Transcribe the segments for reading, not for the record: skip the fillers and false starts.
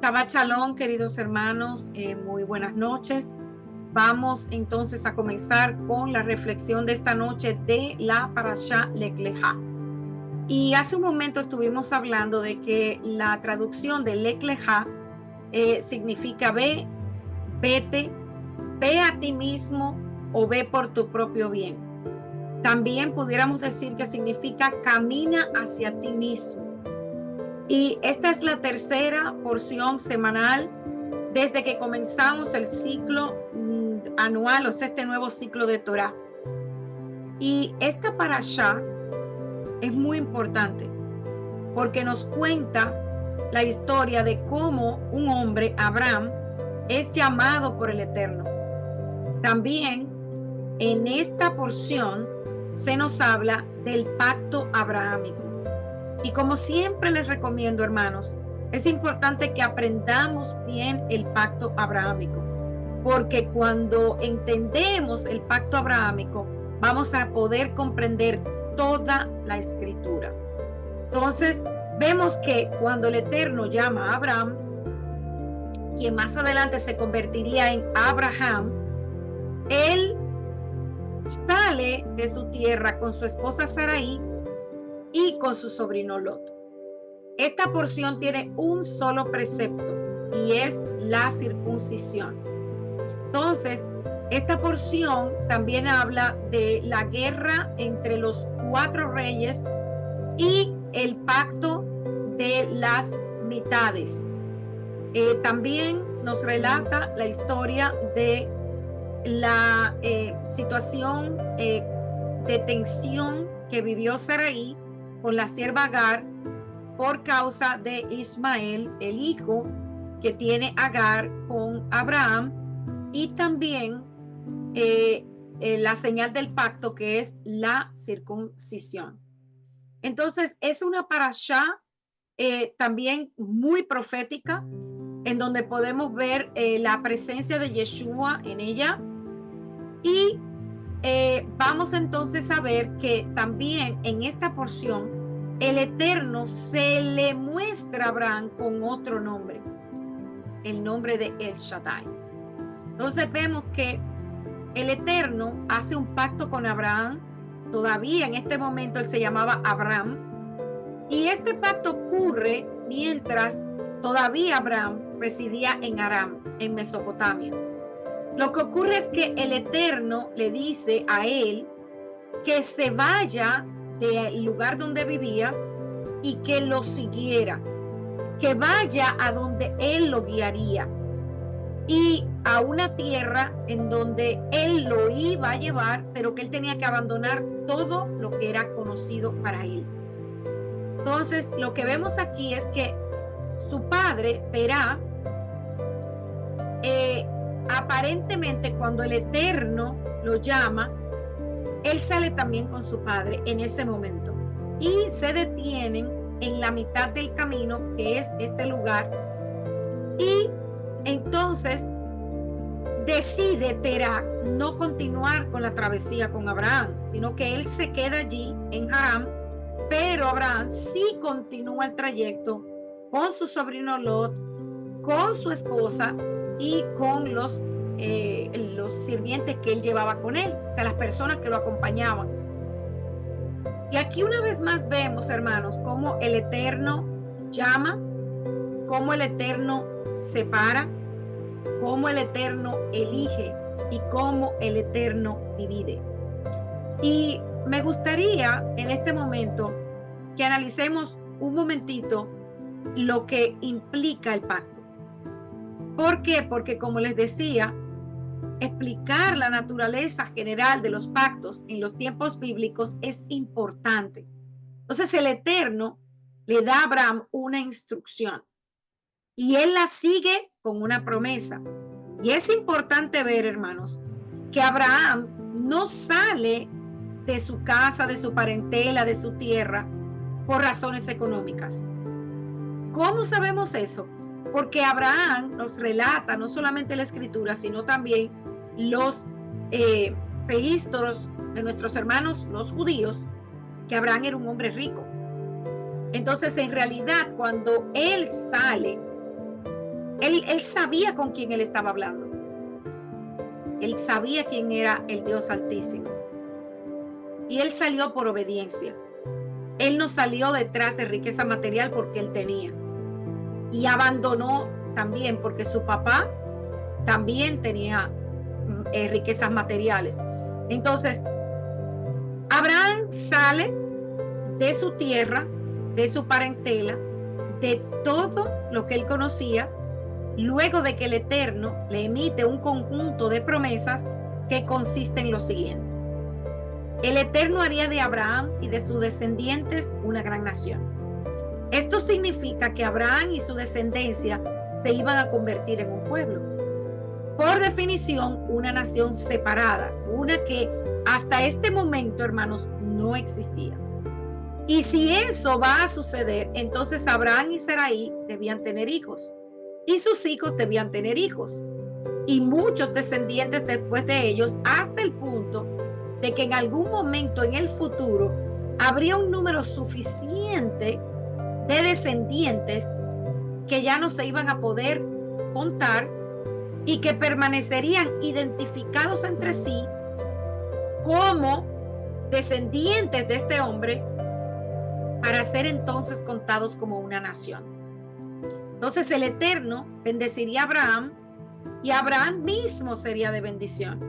Shabbat Shalom, queridos hermanos, muy buenas noches. Vamos entonces a comenzar con la reflexión de esta noche de la Parashá Lech Lejá. Y hace un momento estuvimos hablando de que la traducción de Lech Lejá significa vete, ve a ti mismo o ve por tu propio bien. También pudiéramos decir que significa camina hacia ti mismo. Y esta es la tercera porción semanal desde que comenzamos el ciclo anual, o sea, este nuevo ciclo de Torah. Y esta parashá es muy importante porque nos cuenta la historia de cómo un hombre, Abraham, es llamado por el Eterno. También en esta porción se nos habla del pacto abrahámico. Y como siempre les recomiendo, hermanos, es importante que aprendamos bien el pacto abrahámico, porque cuando entendemos el pacto abrahámico, vamos a poder comprender toda la escritura. Entonces, vemos que cuando el Eterno llama a Abraham, quien más adelante se convertiría en Abraham, él sale de su tierra con su esposa Sarai y con su sobrino Lot. Esta porción tiene un solo precepto y es la circuncisión. Entonces, esta porción también habla de la guerra entre los 4 reyes y el pacto de las mitades. También nos relata la historia de la situación de tensión que vivió Sarai con la sierva Agar por causa de Ismael, el hijo que tiene Agar con Abraham, y también la señal del pacto, que es la circuncisión. Entonces, es una parashá también muy profética, en donde podemos ver la presencia de Yeshua en ella. Y vamos entonces a ver que también en esta porción el Eterno se le muestra a Abraham con otro nombre, el nombre de El Shaddai. Entonces vemos que el Eterno hace un pacto con Abraham. Todavía en este momento él se llamaba Abraham, y este pacto ocurre mientras todavía Abraham residía en Aram, en Mesopotamia. Lo que ocurre es que el Eterno le dice a él que se vaya del lugar donde vivía y que lo siguiera, que vaya a donde él lo guiaría y a una tierra en donde él lo iba a llevar, pero que él tenía que abandonar todo lo que era conocido para él. Entonces, lo que vemos aquí es que su padre, Terah, aparentemente cuando el Eterno lo llama, él sale también con su padre en ese momento y se detienen en la mitad del camino, que es este lugar, y entonces decide Terah no continuar con la travesía con Abraham, sino que él se queda allí en Haram, pero Abraham sí continúa el trayecto con su sobrino Lot, con su esposa y con los sirvientes que él llevaba con él, o sea, las personas que lo acompañaban. Y aquí una vez más vemos, hermanos, cómo el Eterno llama, cómo el Eterno separa, cómo el Eterno elige y cómo el Eterno divide. Y me gustaría en este momento que analicemos un momentito lo que implica el pacto. ¿Por qué? Porque, como les decía, explicar la naturaleza general de los pactos en los tiempos bíblicos es importante. Entonces, el Eterno le da a Abraham una instrucción y él la sigue con una promesa. Y es importante ver, hermanos, que Abraham no sale de su casa, de su parentela, de su tierra, por razones económicas. ¿Cómo sabemos eso? Porque Abraham nos relata no solamente la escritura, sino también los registros de nuestros hermanos, los judíos, que Abraham era un hombre rico. Entonces, en realidad, cuando él sale Él sabía con quién él estaba hablando. Él sabía quién era el Dios Altísimo. Y él salió por obediencia. Él no salió detrás de riqueza material porque él tenía. Y abandonó también porque su papá también tenía riquezas materiales. Entonces, Abraham sale de su tierra, de su parentela, de todo lo que él conocía, luego de que el Eterno le emite un conjunto de promesas que consiste en lo siguiente. El Eterno haría de Abraham y de sus descendientes una gran nación. Esto significa que Abraham y su descendencia se iban a convertir en un pueblo. Por definición, una nación separada, una que hasta este momento, hermanos, no existía. Y si eso va a suceder, entonces Abraham y Sarai debían tener hijos. Y sus hijos debían tener hijos. Y muchos descendientes después de ellos, hasta el punto de que en algún momento en el futuro habría un número suficiente de descendientes que ya no se iban a poder contar y que permanecerían identificados entre sí como descendientes de este hombre para ser entonces contados como una nación. Entonces el Eterno bendeciría a Abraham y Abraham mismo sería de bendición.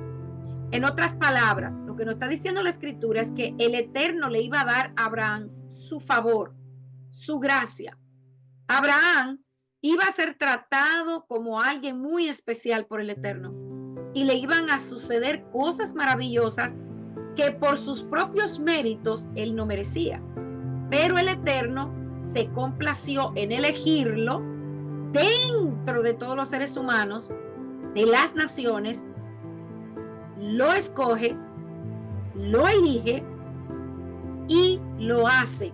En otras palabras, lo que nos está diciendo la Escritura es que el Eterno le iba a dar a Abraham su favor, su gracia. Abraham iba a ser tratado como alguien muy especial por el Eterno y le iban a suceder cosas maravillosas que por sus propios méritos él no merecía. Pero el Eterno se complació en elegirlo dentro de todos los seres humanos, de las naciones, lo escoge, lo elige y lo hace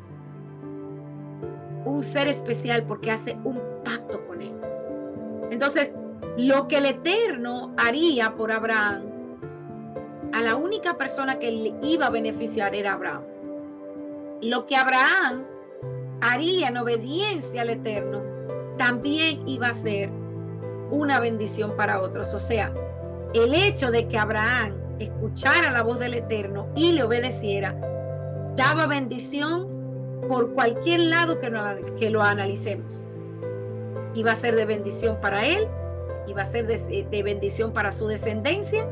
un ser especial porque hace un pacto con él. Entonces, lo que el Eterno haría por Abraham, a la única persona que le iba a beneficiar era Abraham. Lo que Abraham haría en obediencia al Eterno, también iba a ser una bendición para otros. O sea, el hecho de que Abraham escuchara la voz del Eterno y le obedeciera, daba bendición por cualquier lado que lo analicemos. Iba a ser de bendición para él, iba a ser de bendición para su descendencia,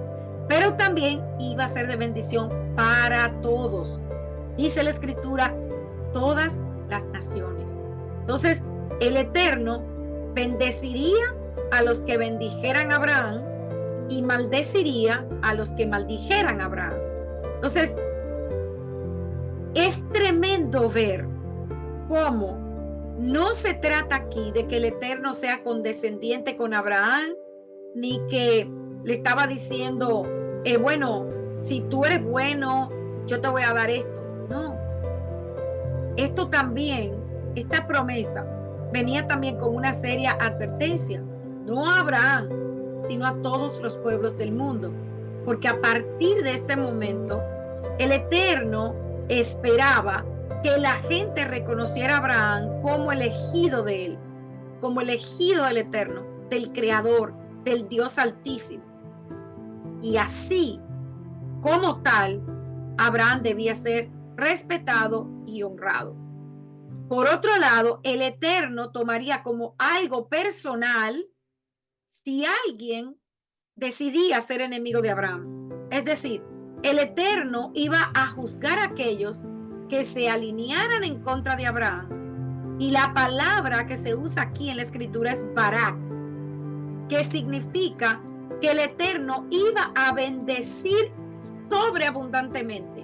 pero también iba a ser de bendición para todos. Dice la Escritura, todas las naciones. Entonces, el Eterno bendeciría a los que bendijeran a Abraham y maldeciría a los que maldijeran a Abraham. Entonces, es tremendo ver cómo no se trata aquí de que el Eterno sea condescendiente con Abraham, ni que le estaba diciendo, bueno, si tú eres bueno, yo te voy a dar esto. No. Esto también, esta promesa, venía también con una seria advertencia. No a Abraham, sino a todos los pueblos del mundo. Porque a partir de este momento, el Eterno esperaba que la gente reconociera a Abraham como elegido de él, como elegido del Eterno, del Creador, del Dios Altísimo. Y así, como tal, Abraham debía ser respetado y honrado. Por otro lado, el Eterno tomaría como algo personal si alguien decidía ser enemigo de Abraham. Es decir, el Eterno iba a juzgar a aquellos que se alinearan en contra de Abraham. Y la palabra que se usa aquí en la Escritura es barak, que significa que el Eterno iba a bendecir sobreabundantemente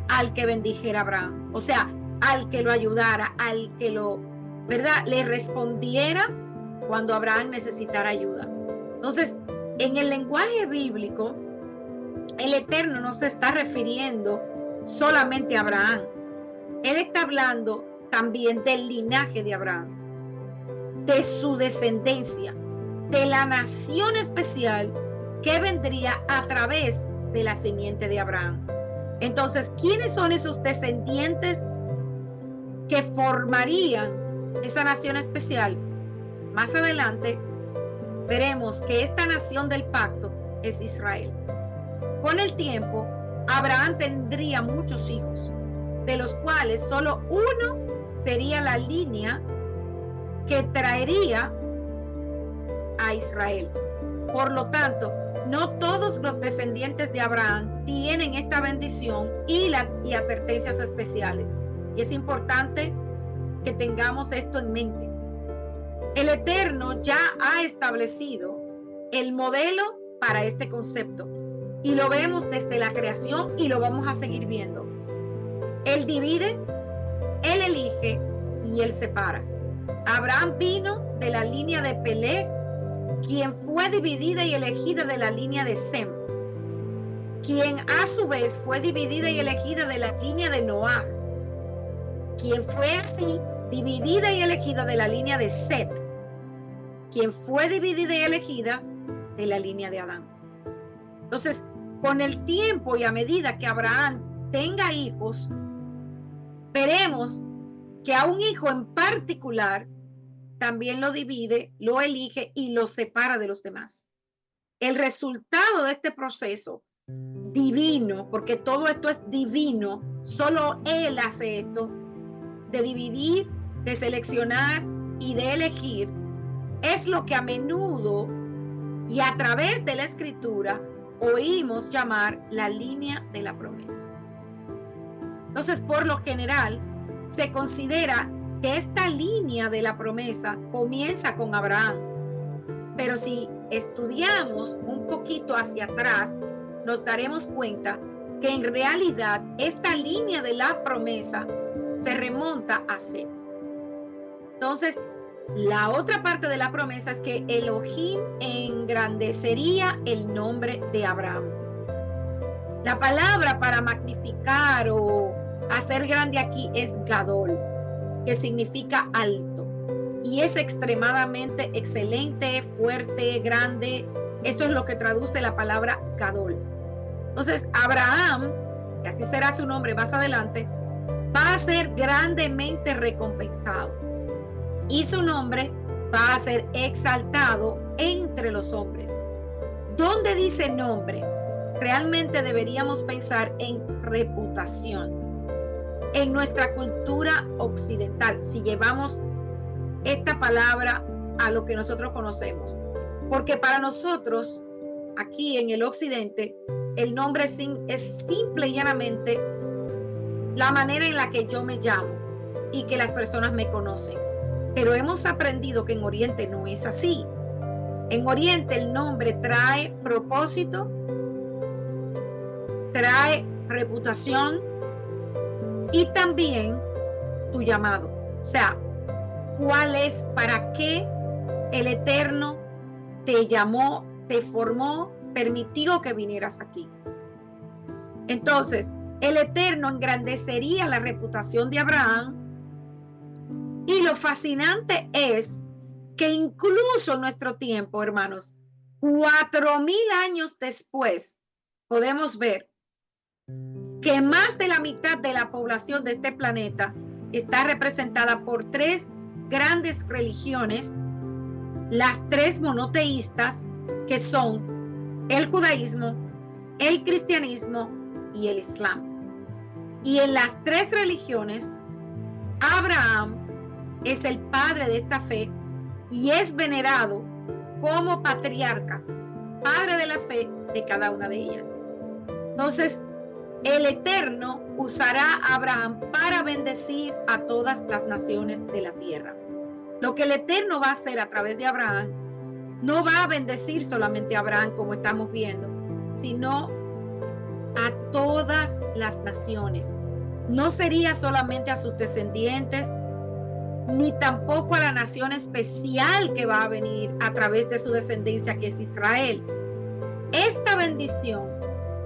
al que bendijera a Abraham. O sea, al que lo ayudara, al que lo, ¿verdad?, le respondiera cuando Abraham necesitara ayuda. Entonces, en el lenguaje bíblico, el Eterno no se está refiriendo solamente a Abraham. Él está hablando también del linaje de Abraham, de su descendencia, de la nación especial que vendría a través de la simiente de Abraham. Entonces, ¿quiénes son esos descendientes que formarían esa nación especial? más adelante veremos que esta nación del pacto es Israel. Con el tiempo, Abraham tendría muchos hijos, de los cuales solo uno sería la línea que traería a Israel. Por lo tanto, no todos los descendientes de Abraham tienen esta bendición y advertencias especiales. Y es importante que tengamos esto en mente. El Eterno ya ha establecido el modelo para este concepto y lo vemos desde la creación y lo vamos a seguir viendo. Él divide, Él elige y Él separa. Abraham vino de la línea de Peleg, quien fue dividida y elegida de la línea de Sem, quien a su vez fue dividida y elegida de la línea de Noah, quien fue así dividida y elegida de la línea de Set, quien fue dividida y elegida de la línea de Adán. Entonces, con el tiempo y a medida que Abraham tenga hijos, veremos que a un hijo en particular también lo divide, lo elige y lo separa de los demás. El resultado de este proceso divino, porque todo esto es divino, solo Él hace esto, de dividir, de seleccionar y de elegir, es lo que a menudo y a través de la escritura oímos llamar la línea de la promesa. Entonces, por lo general, se considera que esta línea de la promesa comienza con Abraham. Pero si estudiamos un poquito hacia atrás, nos daremos cuenta que en realidad esta línea de la promesa se remonta a Set. Entonces, la otra parte de la promesa es que Elohim engrandecería el nombre de Abraham. La palabra para magnificar o hacer grande aquí es Gadol, que significa alto, y es extremadamente excelente, fuerte, grande. Eso es lo que traduce la palabra Gadol. Entonces, Abraham, que así será su nombre más adelante, va a ser grandemente recompensado y su nombre va a ser exaltado entre los hombres. ¿Dónde dice nombre? Realmente deberíamos pensar en reputación. En nuestra cultura occidental, si llevamos esta palabra a lo que nosotros conocemos, porque para nosotros aquí en el occidente el nombre es simple y llanamente la manera en la que yo me llamo y que las personas me conocen, pero hemos aprendido que en Oriente no es así. En Oriente el nombre trae propósito, trae reputación y también tu llamado. O sea, ¿cuál es, para qué el Eterno te llamó, te formó, permitió que vinieras aquí? Entonces, el Eterno engrandecería la reputación de Abraham, y lo fascinante es que incluso en nuestro tiempo, hermanos, 4,000 años después, podemos ver que más de la mitad de la población de este planeta está representada por 3 grandes religiones, las 3 monoteístas, que son el judaísmo, el cristianismo y el islam. Y en las 3 religiones, Abraham es el padre de esta fe y es venerado como patriarca, padre de la fe de cada una de ellas. Entonces, el Eterno usará a Abraham para bendecir a todas las naciones de la tierra. Lo que el Eterno va a hacer a través de Abraham, no va a bendecir solamente a Abraham como estamos viendo, sino a todas las naciones. No sería solamente a sus descendientes, ni tampoco a la nación especial que va a venir a través de su descendencia, que es Israel. Esta bendición,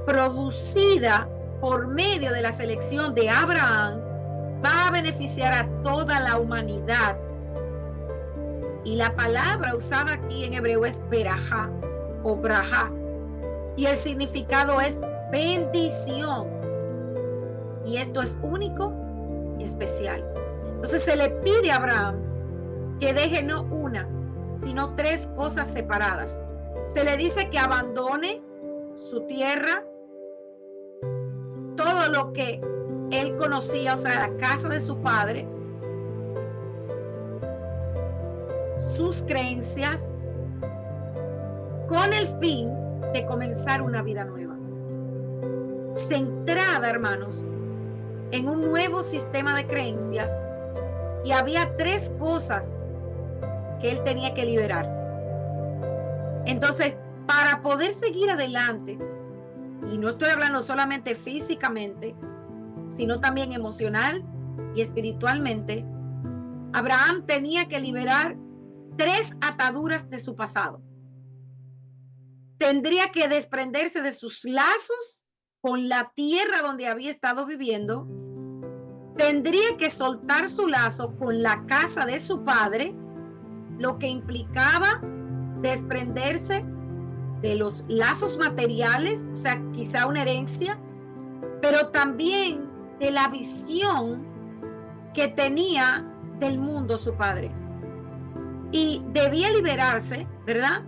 producida por medio de la selección de Abraham, va a beneficiar a toda la humanidad. Y la palabra usada aquí en hebreo es berajá o brajá, y el significado es bendición. Y esto es único y especial. Entonces se le pide a Abraham que deje no una, sino tres cosas separadas. Se le dice que abandone su tierra, todo lo que él conocía, o sea, la casa de su padre, sus creencias, con el fin de comenzar una vida nueva. Centrada, hermanos, en un nuevo sistema de creencias, y había tres cosas que él tenía que liberar. Entonces, para poder seguir adelante, y no estoy hablando solamente físicamente, sino también emocional y espiritualmente, Abraham tenía que liberar tres ataduras de su pasado. Tendría que desprenderse de sus lazos con la tierra donde había estado viviendo. Tendría que soltar su lazo con la casa de su padre, lo que implicaba desprenderse de los lazos materiales, o sea, quizá una herencia, pero también de la visión que tenía del mundo su padre. Y debía liberarse, ¿verdad?,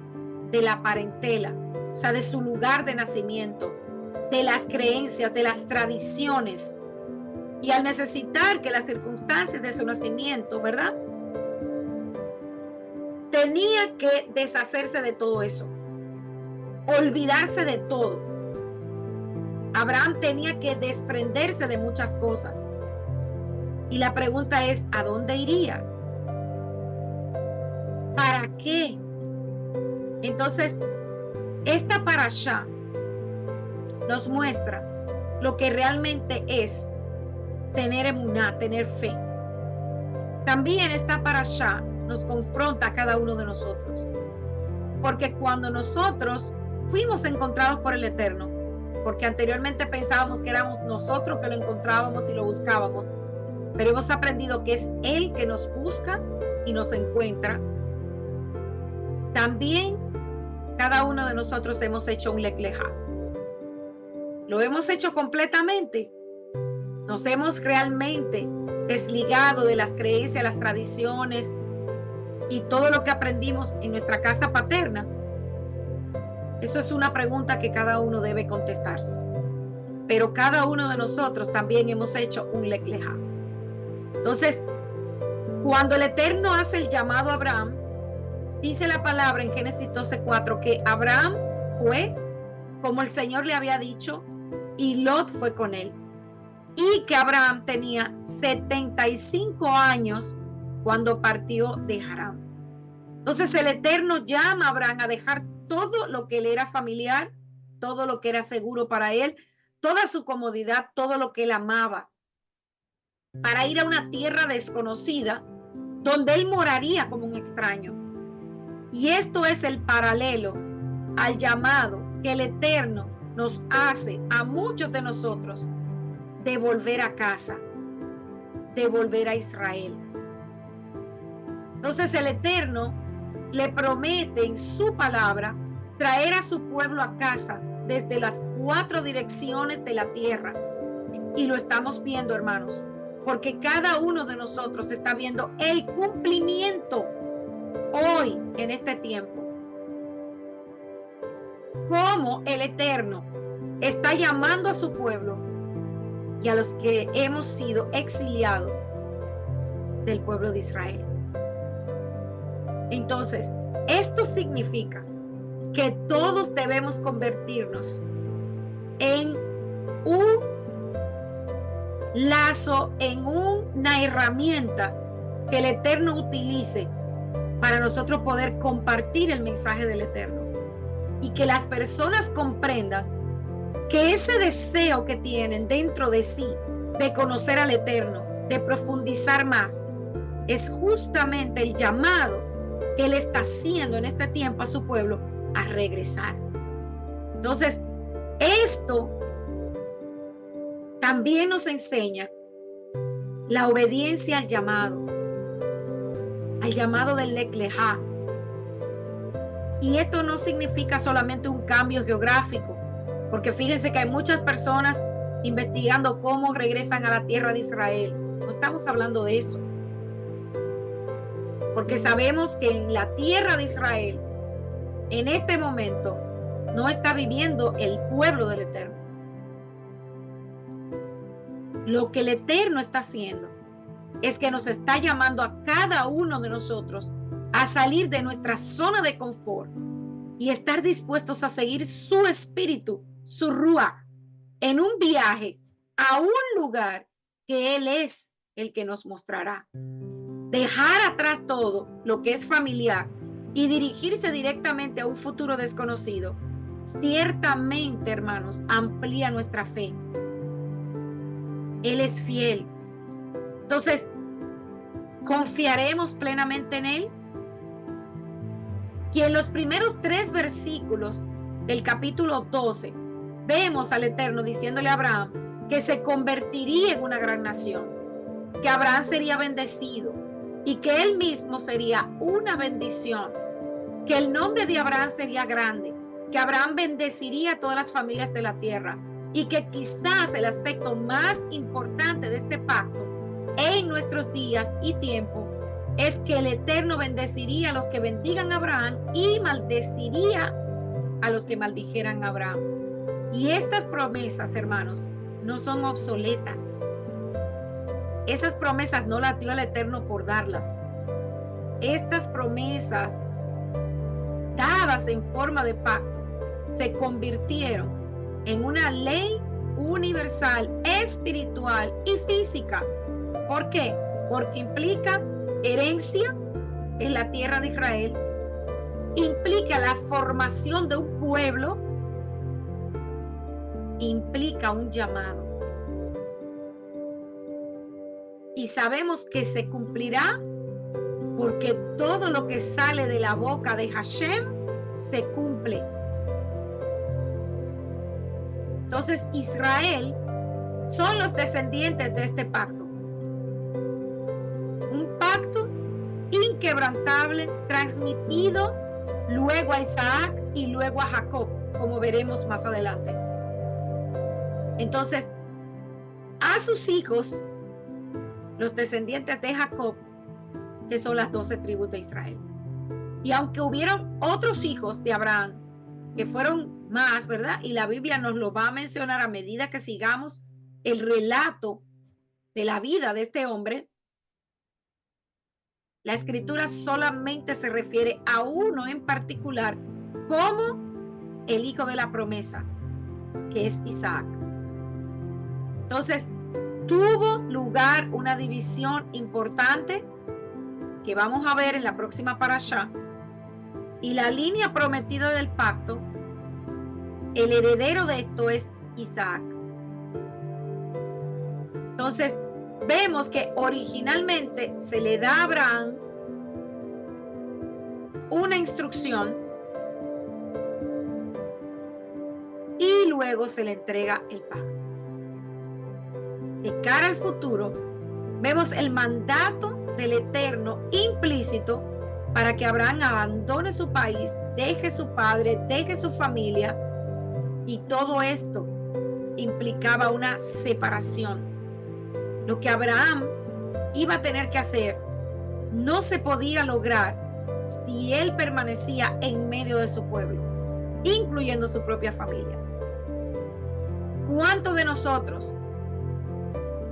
de la parentela, o sea, de su lugar de nacimiento, de las creencias, de las tradiciones. Y al necesitar que las circunstancias de su nacimiento, ¿verdad?, tenía que deshacerse de todo eso, olvidarse de todo. Abraham tenía que desprenderse de muchas cosas. Y la pregunta es, ¿a dónde iría? ¿Para qué? Entonces, esta parashá nos muestra lo que realmente es tener emuná, tener fe. También esta parashá nos confronta a cada uno de nosotros. Porque cuando nosotros fuimos encontrados por el Eterno, porque anteriormente pensábamos que éramos nosotros que lo encontrábamos y lo buscábamos, pero hemos aprendido que es Él que nos busca y nos encuentra. También cada uno de nosotros hemos hecho un Lech Lechá. Lo hemos hecho completamente. Nos hemos realmente desligado de las creencias, las tradiciones y todo lo que aprendimos en nuestra casa paterna. Eso es una pregunta que cada uno debe contestarse. Pero cada uno de nosotros también hemos hecho un Lech Lechá. Entonces, cuando el Eterno hace el llamado a Abraham, dice la palabra en Génesis 12:4 que Abraham fue como el Señor le había dicho y Lot fue con él. Y que Abraham tenía 75 años cuando partió de Harán. Entonces el Eterno llama a Abraham a dejar todo lo que le era familiar, todo lo que era seguro para él, toda su comodidad, todo lo que él amaba, para ir a una tierra desconocida donde él moraría como un extraño. Y esto es el paralelo al llamado que el Eterno nos hace a muchos de nosotros de volver a casa, de volver a Israel. Entonces el Eterno le promete en su palabra traer a su pueblo a casa desde las 4 direcciones de la tierra. Y lo estamos viendo, hermanos, porque cada uno de nosotros está viendo el cumplimiento hoy en este tiempo. Cómo el Eterno está llamando a su pueblo y a los que hemos sido exiliados del pueblo de Israel. Entonces, esto significa que todos debemos convertirnos en un lazo, en una herramienta que el Eterno utilice para nosotros poder compartir el mensaje del Eterno y que las personas comprendan que ese deseo que tienen dentro de sí de conocer al Eterno, de profundizar más, es justamente el llamado que Él está haciendo en este tiempo a su pueblo a regresar. Entonces, esto también nos enseña la obediencia al llamado del Lech Lechá. Y esto no significa solamente un cambio geográfico, porque fíjense que hay muchas personas investigando cómo regresan a la tierra de Israel. No estamos hablando de eso. porque sabemos que en la tierra de Israel, en este momento, no está viviendo el pueblo del Eterno. Lo que el Eterno está haciendo es que nos está llamando a cada uno de nosotros a salir de nuestra zona de confort y estar dispuestos a seguir su espíritu, su ruach, en un viaje a un lugar que Él es el que nos mostrará. Dejar atrás todo lo que es familiar y dirigirse directamente a un futuro desconocido, ciertamente, hermanos, amplía nuestra fe. Él es fiel. Entonces, ¿confiaremos plenamente en Él? Y en los primeros 3 versículos del capítulo 12, vemos al Eterno diciéndole a Abraham que se convertiría en una gran nación, que Abraham sería bendecido y que él mismo sería una bendición, que el nombre de Abraham sería grande, que Abraham bendeciría a todas las familias de la tierra y que quizás el aspecto más importante de este pacto en nuestros días y tiempo es que el Eterno bendeciría a los que bendigan a Abraham y maldeciría a los que maldijeran a Abraham. Y estas promesas, hermanos, no son obsoletas. Esas promesas no las dio el Eterno por darlas. Estas promesas, dadas en forma de pacto, se convirtieron en una ley universal, espiritual y física. ¿Por qué? Porque implica herencia en la tierra de Israel, implica la formación de un pueblo, implica un llamado. Y sabemos que se cumplirá porque todo lo que sale de la boca de Hashem se cumple. Entonces, Israel son los descendientes de este pacto. Un pacto inquebrantable, transmitido luego a Isaac y luego a Jacob, como veremos más adelante. Entonces, a sus hijos, los descendientes de Jacob, que son las 12 tribus de Israel. Y aunque hubieron otros hijos de Abraham, que fueron más, ¿verdad? Y la Biblia nos lo va a mencionar a medida que sigamos el relato de la vida de este hombre, la escritura solamente se refiere a uno en particular como el hijo de la promesa, que es Isaac. Entonces, tuvo lugar una división importante que vamos a ver en la próxima parashá, y la línea prometida del pacto, el heredero de esto es Isaac. Entonces, vemos que originalmente se le da a Abraham una instrucción y luego se le entrega el pacto. De cara al futuro, vemos el mandato del Eterno implícito para que Abraham abandone su país, deje su padre, deje su familia, y todo esto implicaba una separación. Lo que Abraham iba a tener que hacer no se podía lograr si él permanecía en medio de su pueblo, incluyendo su propia familia. ¿Cuántos de nosotros,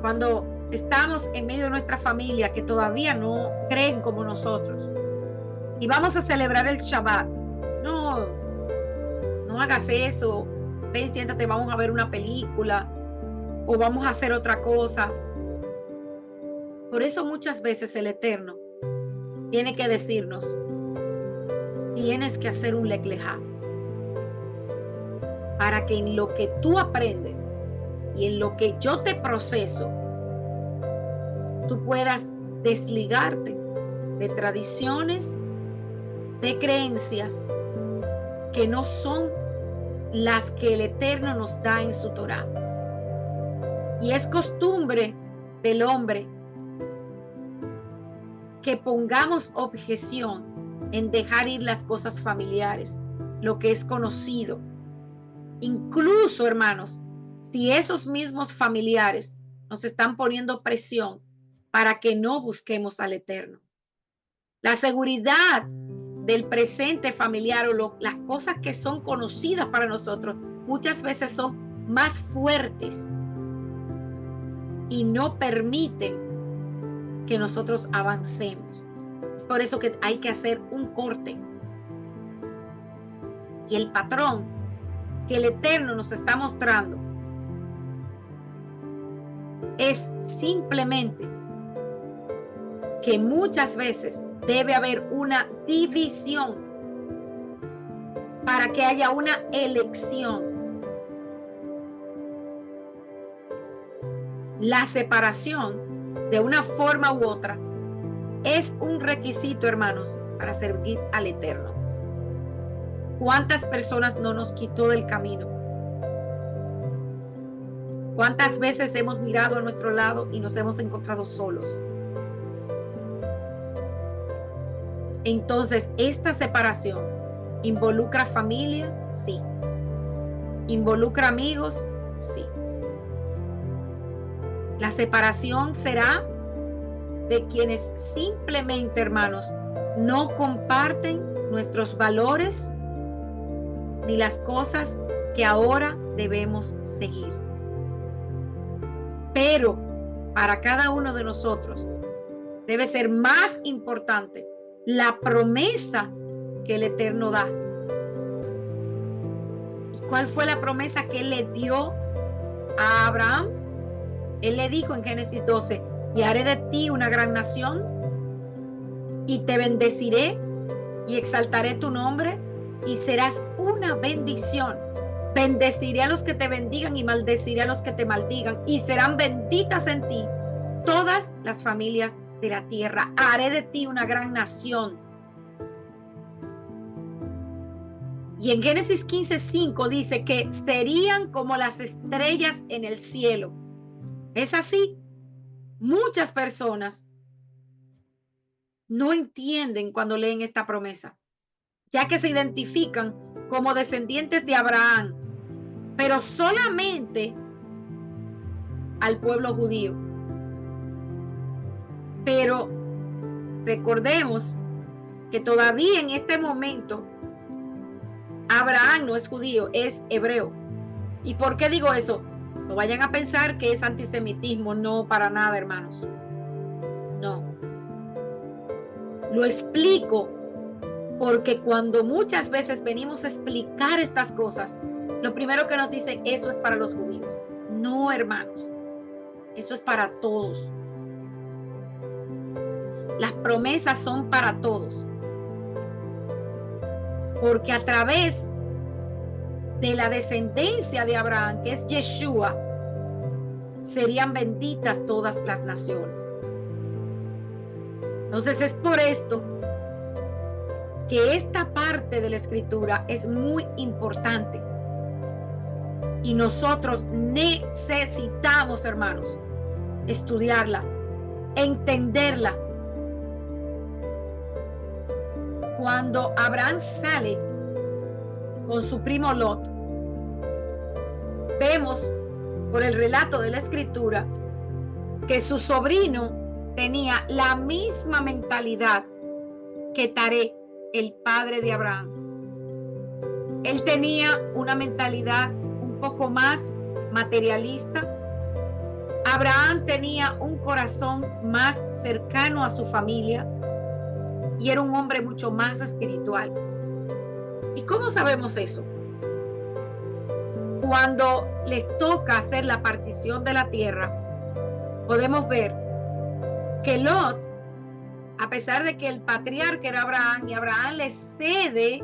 cuando estamos en medio de nuestra familia que todavía no creen como nosotros y vamos a celebrar el Shabbat, no hagas eso, ven, siéntate, vamos a ver una película o vamos a hacer otra cosa? Por eso muchas veces el Eterno tiene que decirnos, tienes que hacer un Lech Lechá, para que en lo que tú aprendes y en lo que yo te proceso, tú puedas desligarte de tradiciones, de creencias que no son las que el Eterno nos da en su Torá. Y es costumbre del hombre que pongamos objeción en dejar ir las cosas familiares, lo que es conocido. Incluso, hermanos, si esos mismos familiares nos están poniendo presión para que no busquemos al Eterno. La seguridad del presente familiar o las cosas que son conocidas para nosotros muchas veces son más fuertes y no permiten que nosotros avancemos. Es por eso que hay que hacer un corte. Y el patrón que el Eterno nos está mostrando es simplemente que muchas veces debe haber una división para que haya una elección. La separación, de una forma u otra, es un requisito, hermanos, para servir al Eterno. ¿Cuántas personas no nos quitó del camino? ¿Cuántas veces hemos mirado a nuestro lado y nos hemos encontrado solos? Entonces, esta separación involucra familia, sí. Involucra amigos, sí. La separación será de quienes simplemente, hermanos, no comparten nuestros valores ni las cosas que ahora debemos seguir. Pero para cada uno de nosotros debe ser más importante la promesa que el Eterno da. ¿Y cuál fue la promesa que Él le dio a Abraham? Él le dijo en Génesis 12, y haré de ti una gran nación, y te bendeciré, y exaltaré tu nombre, y serás una bendición. Bendeciré a los que te bendigan, y maldeciré a los que te maldigan, y serán benditas en ti todas las familias de la tierra. Haré de ti una gran nación. Y en Génesis 15:5 dice que serían como las estrellas en el cielo. Es así. Muchas personas no entienden cuando leen esta promesa, ya que se identifican como descendientes de Abraham, pero solamente al pueblo judío. Pero recordemos que todavía en este momento Abraham no es judío, es hebreo. ¿Y por qué digo eso? No vayan a pensar que es antisemitismo, no, para nada, hermanos. No. Lo explico porque cuando muchas veces venimos a explicar estas cosas, lo primero que nos dicen, eso es para los judíos. No, hermanos, eso es para todos. Las promesas son para todos. Porque a través de la descendencia de Abraham, que es Yeshua, serían benditas todas las naciones. Entonces es por esto que esta parte de la escritura es muy importante. Y nosotros necesitamos, hermanos, estudiarla, entenderla. Cuando Abraham sale con su primo Lot, vemos por el relato de la escritura que su sobrino tenía la misma mentalidad que Taré, el padre de Abraham. Él tenía una mentalidad un poco más materialista. Abraham tenía un corazón más cercano a su familia y era un hombre mucho más espiritual. ¿Y cómo sabemos eso? Cuando les toca hacer la partición de la tierra, podemos ver que Lot, a pesar de que el patriarca era Abraham y Abraham le cede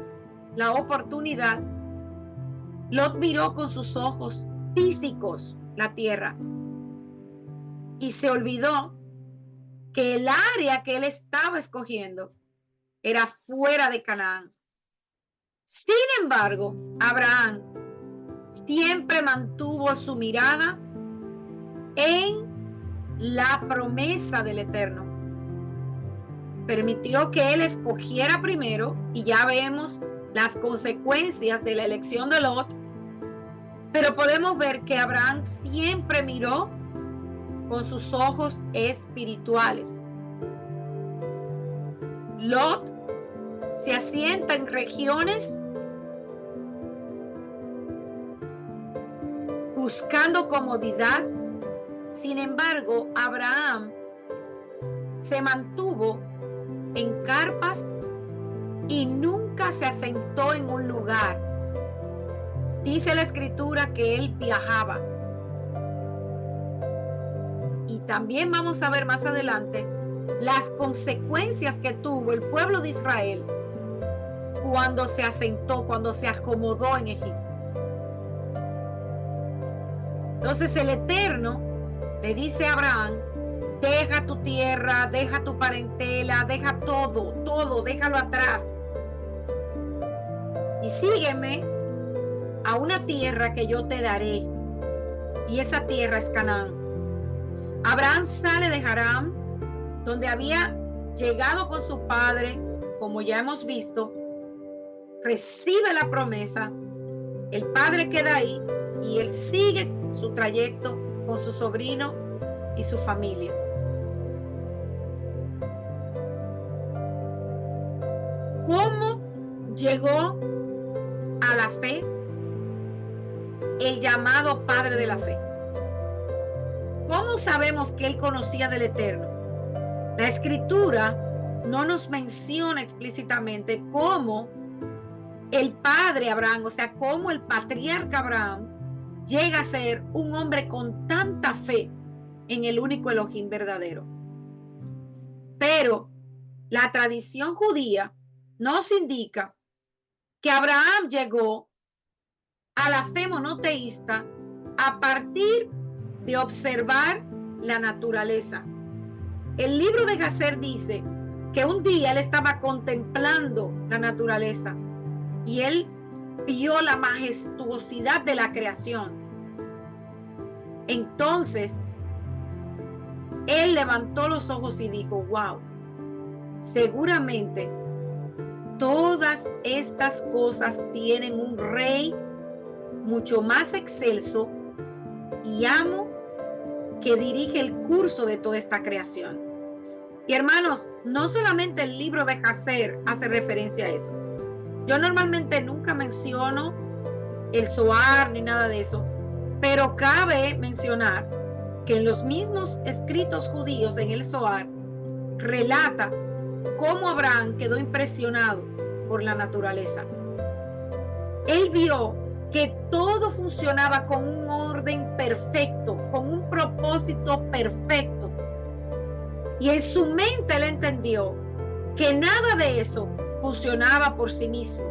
la oportunidad, Lot miró con sus ojos físicos la tierra y se olvidó que el área que él estaba escogiendo era fuera de Canaán. Sin embargo, Abraham siempre mantuvo su mirada en la promesa del Eterno. Permitió que él escogiera primero y ya vemos las consecuencias de la elección de Lot, pero podemos ver que Abraham siempre miró con sus ojos espirituales. Lot se asienta en regiones buscando comodidad. Sin embargo, Abraham se mantuvo en carpas y nunca se asentó en un lugar. Dice la escritura que él viajaba. Y también vamos a ver más adelante las consecuencias que tuvo el pueblo de Israel cuando se asentó, cuando se acomodó en Egipto. Entonces el Eterno le dice a Abraham: deja tu tierra, deja tu parentela, deja todo, déjalo atrás. Y sígueme a una tierra que yo te daré. Y esa tierra es Canaán. Abraham sale de Harán, donde había llegado con su padre, como ya hemos visto, recibe la promesa, el padre queda ahí y él sigue su trayecto con su sobrino y su familia. ¿Cómo llegó a la fe el llamado padre de la fe? ¿Cómo sabemos que él conocía del Eterno? La escritura no nos menciona explícitamente cómo el padre Abraham, o sea, cómo el patriarca Abraham llega a ser un hombre con tanta fe en el único Elohim verdadero. Pero la tradición judía nos indica que Abraham llegó a la fe monoteísta a partir de observar la naturaleza. El libro de Jasher dice que un día él estaba contemplando la naturaleza y él vio la majestuosidad de la creación. Entonces, él levantó los ojos y dijo: wow, seguramente todas estas cosas tienen un rey mucho más excelso y amo que dirige el curso de toda esta creación. Y hermanos, no solamente el libro de Jasher hace referencia a eso. Yo normalmente nunca menciono el Zohar ni nada de eso, pero cabe mencionar que en los mismos escritos judíos, en el Zohar, relata cómo Abraham quedó impresionado por la naturaleza. Él vio que todo funcionaba con un orden perfecto, con un propósito perfecto. Y en su mente él entendió que nada de eso funcionaba por sí mismo,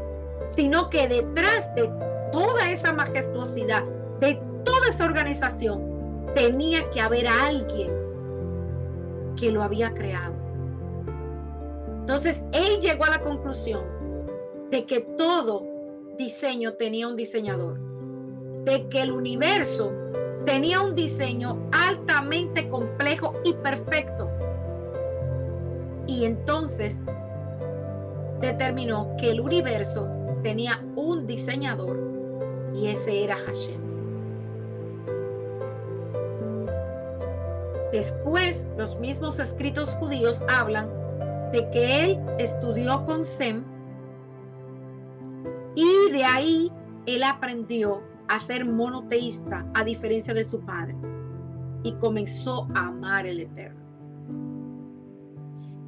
sino que detrás de toda esa majestuosidad, de toda esa organización, tenía que haber alguien que lo había creado. Entonces él llegó a la conclusión de que todo diseño tenía un diseñador, de que el universo tenía un diseño altamente complejo y perfecto. Y entonces determinó que el universo tenía un diseñador y ese era Hashem. Después, los mismos escritos judíos hablan de que él estudió con Sem y de ahí él aprendió a ser monoteísta a diferencia de su padre y comenzó a amar el Eterno.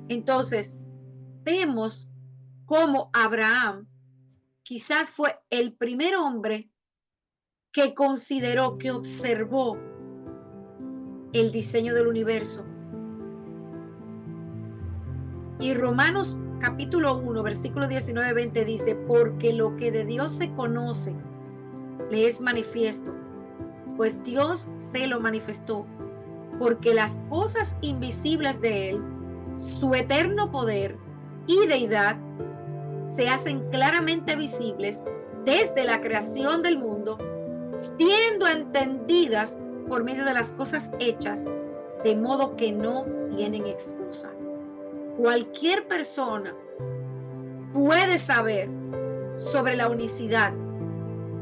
Entonces, vemos cómo Abraham quizás fue el primer hombre que consideró, que observó el diseño del universo. Y Romanos capítulo 1, versículo 19-20 dice: porque lo que de Dios se conoce le es manifiesto, pues Dios se lo manifestó, porque las cosas invisibles de él, su eterno poder y deidad, se hacen claramente visibles desde la creación del mundo, siendo entendidas por medio de las cosas hechas, de modo que no tienen excusa. Cualquier persona puede saber sobre la unicidad,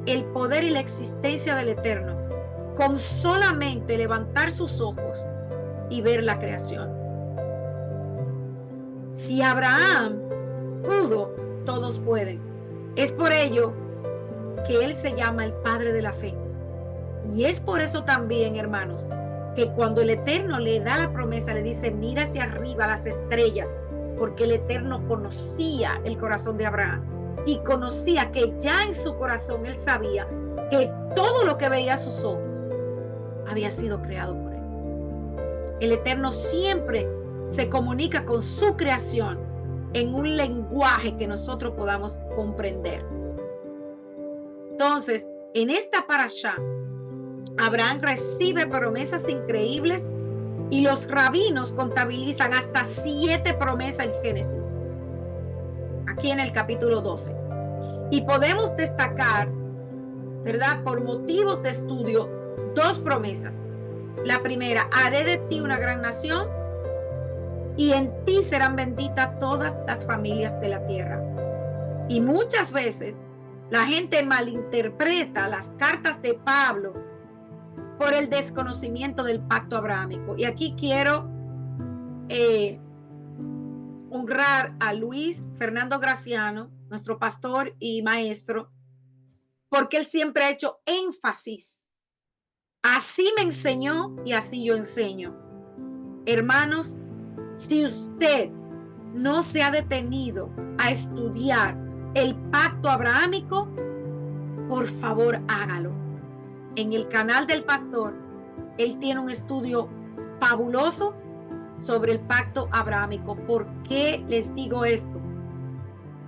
el poder y la existencia del Eterno con solamente levantar sus ojos y ver la creación. Si Abraham pudo, todos pueden. Es por ello que él se llama el Padre de la fe. Y es por eso también, hermanos, que cuando el Eterno le da la promesa, le dice, mira hacia arriba las estrellas, porque el Eterno conocía el corazón de Abraham y conocía que ya en su corazón él sabía que todo lo que veía a sus ojos había sido creado por él. El Eterno siempre se comunica con su creación en un lenguaje que nosotros podamos comprender. Entonces, en esta parashá, Abraham recibe promesas increíbles y los rabinos contabilizan hasta 7 promesas en Génesis, aquí en el capítulo 12. Y podemos destacar, ¿verdad?, por motivos de estudio, 2 promesas. La primera, haré de ti una gran nación y en ti serán benditas todas las familias de la tierra. Y muchas veces la gente malinterpreta las cartas de Pablo por el desconocimiento del pacto abrahámico. Y aquí quiero honrar a Luis Fernando Graciano, nuestro pastor y maestro, porque él siempre ha hecho énfasis. Así me enseñó y así yo enseño. Hermanos, si usted no se ha detenido a estudiar el pacto abrahámico, por favor hágalo. En el canal del pastor, él tiene un estudio fabuloso sobre el pacto abrahámico. ¿Por qué les digo esto?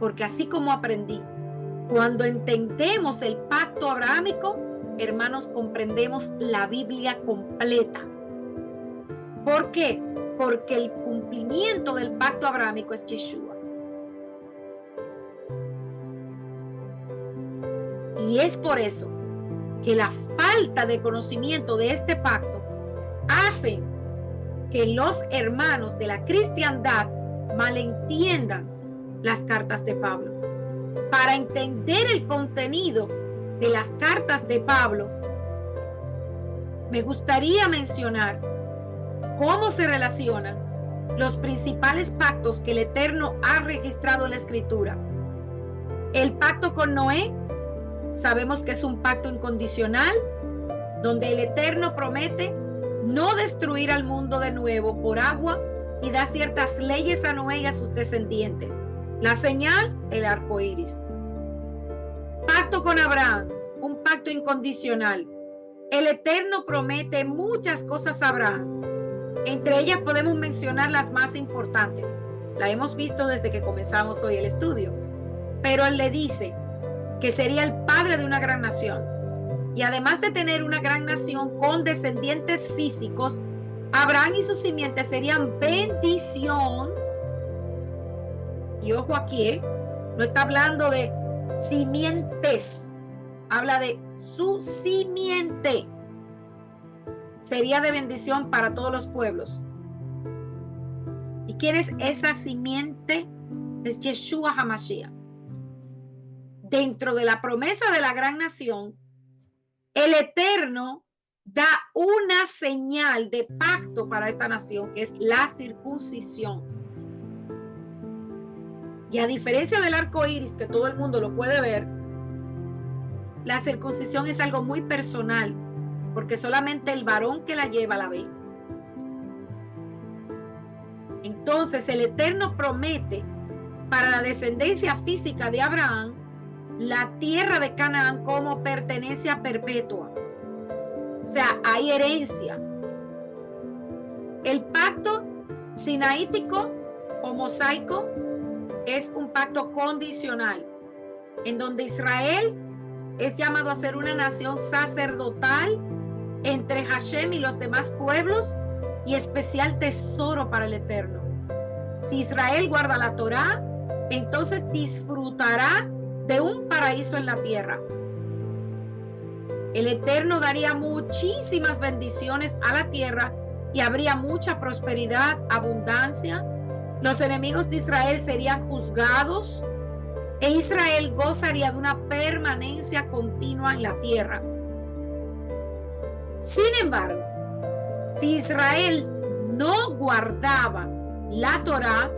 Porque así como aprendí, cuando entendemos el pacto abrahámico, hermanos, comprendemos la Biblia completa. ¿Por qué? Porque el cumplimiento del pacto abrahámico es Yeshua. Y es por eso que la falta de conocimiento de este pacto hace que los hermanos de la cristiandad malentiendan las cartas de Pablo. Para entender el contenido de las cartas de Pablo, me gustaría mencionar cómo se relacionan los principales pactos que el Eterno ha registrado en la Escritura. El pacto con Noé, sabemos que es un pacto incondicional, donde el Eterno promete no destruir al mundo de nuevo por agua y da ciertas leyes a Noé y a sus descendientes. La señal, el arco iris. Pacto con Abraham, un pacto incondicional. El Eterno promete muchas cosas a Abraham. Entre ellas podemos mencionar las más importantes. La hemos visto desde que comenzamos hoy el estudio. Pero él le dice que sería el padre de una gran nación. Y además de tener una gran nación con descendientes físicos, Abraham y sus simientes serían bendición. Y ojo aquí, no está hablando de simientes, habla de su simiente. Sería de bendición para todos los pueblos. ¿Y quién es esa simiente? Es Yeshua HaMashiach. Dentro de la promesa de la gran nación, el Eterno da una señal de pacto para esta nación, que es la circuncisión. Y a diferencia del arco iris, que todo el mundo lo puede ver, la circuncisión es algo muy personal, porque solamente el varón que la lleva la ve. Entonces el Eterno promete para la descendencia física de Abraham la tierra de Canaán como pertenencia perpetua. O sea, hay herencia. El pacto sinaítico o mosaico es un pacto condicional, en donde Israel es llamado a ser una nación sacerdotal entre Hashem y los demás pueblos y especial tesoro para el Eterno. Si Israel guarda la Torá, entonces disfrutará de un paraíso en la tierra. El Eterno daría muchísimas bendiciones a la tierra y habría mucha prosperidad, abundancia. Los enemigos de Israel serían juzgados e Israel gozaría de una permanencia continua en la tierra. Sin embargo, si Israel no guardaba la Torá,